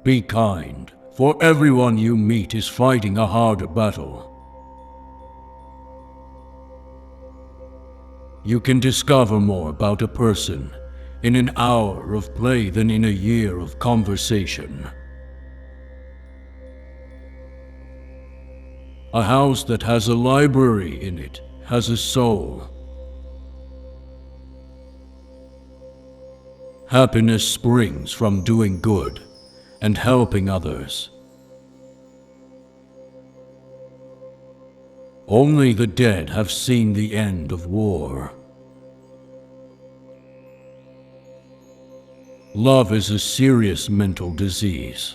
Be kind, for everyone you meet is fighting a harder battle. You can discover more about a person in an hour of play than in a year of conversation. A house that has a library in it has a soul. Happiness springs from doing good and helping others. Only the dead have seen the end of war. Love is a serious mental disease.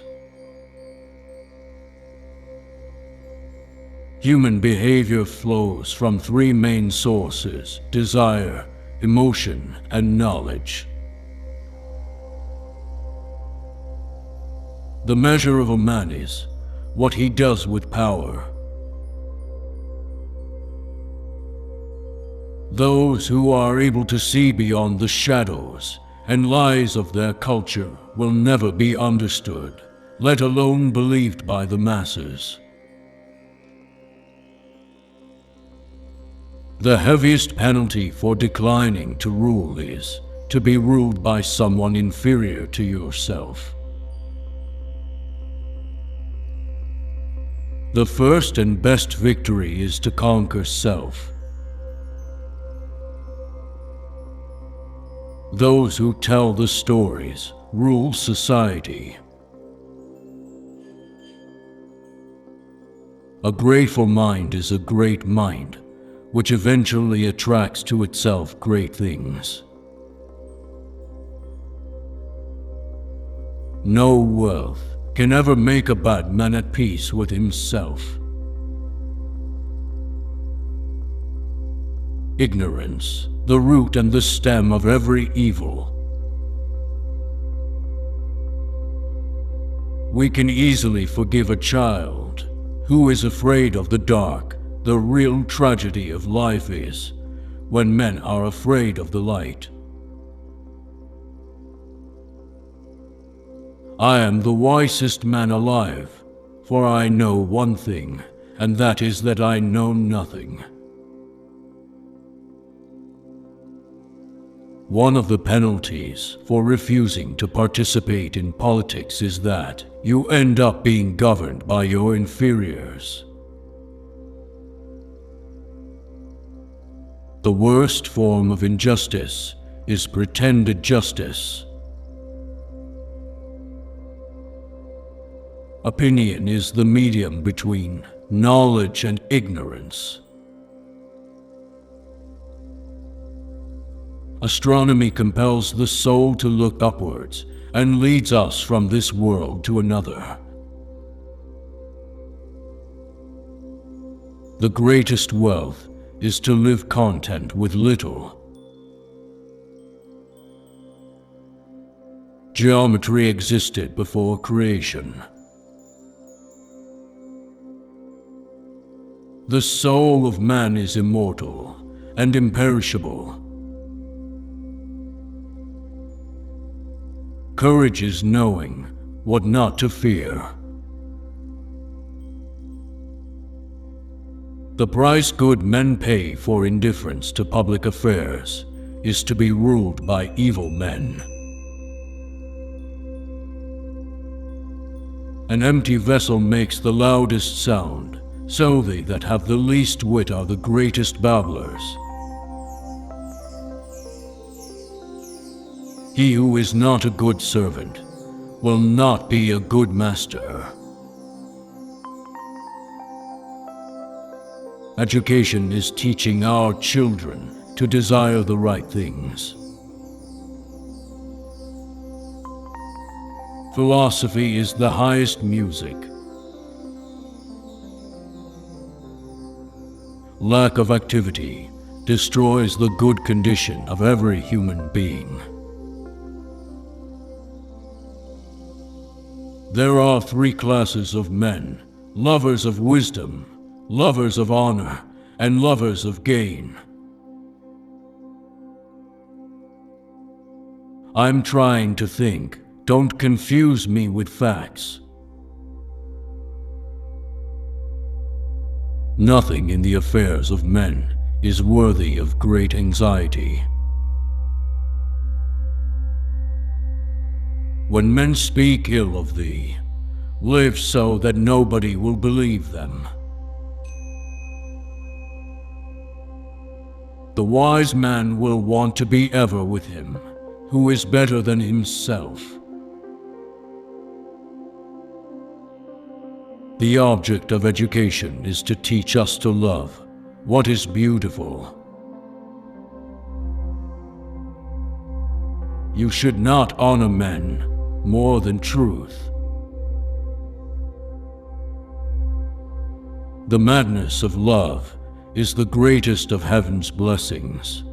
Human behavior flows from three main sources: desire, emotion, and knowledge. The measure of a man is what he does with power. Those who are able to see beyond the shadows and lies of their culture will never be understood, let alone believed by the masses. The heaviest penalty for declining to rule is to be ruled by someone inferior to yourself. The first and best victory is to conquer self. Those who tell the stories rule society. A grateful mind is a great mind, which eventually attracts to itself great things. No wealth can ever make a bad man at peace with himself. Ignorance, the root and the stem of every evil. We can easily forgive a child who is afraid of the dark. The real tragedy of life is when men are afraid of the light. I am the wisest man alive, for I know one thing, and that is that I know nothing. One of the penalties for refusing to participate in politics is that you end up being governed by your inferiors. The worst form of injustice is pretended justice. Opinion is the medium between knowledge and ignorance. Astronomy compels the soul to look upwards and leads us from this world to another. The greatest wealth is to live content with little. Geometry existed before creation. The soul of man is immortal and imperishable. Courage is knowing what not to fear. The price good men pay for indifference to public affairs is to be ruled by evil men. An empty vessel makes the loudest sound, so they that have the least wit are the greatest babblers. He who is not a good servant will not be a good master. Education is teaching our children to desire the right things. Philosophy is the highest music. Lack of activity destroys the good condition of every human being. There are three classes of men: lovers of wisdom, lovers of honor, and lovers of gain. I'm trying to think, Don't confuse me with facts. Nothing in the affairs of men is worthy of great anxiety. When men speak ill of thee, live so that nobody will believe them. The wise man will want to be ever with him, who is better than himself. The object of education is to teach us to love what is beautiful. You should not honor men more than truth. The madness of love is the greatest of heaven's blessings.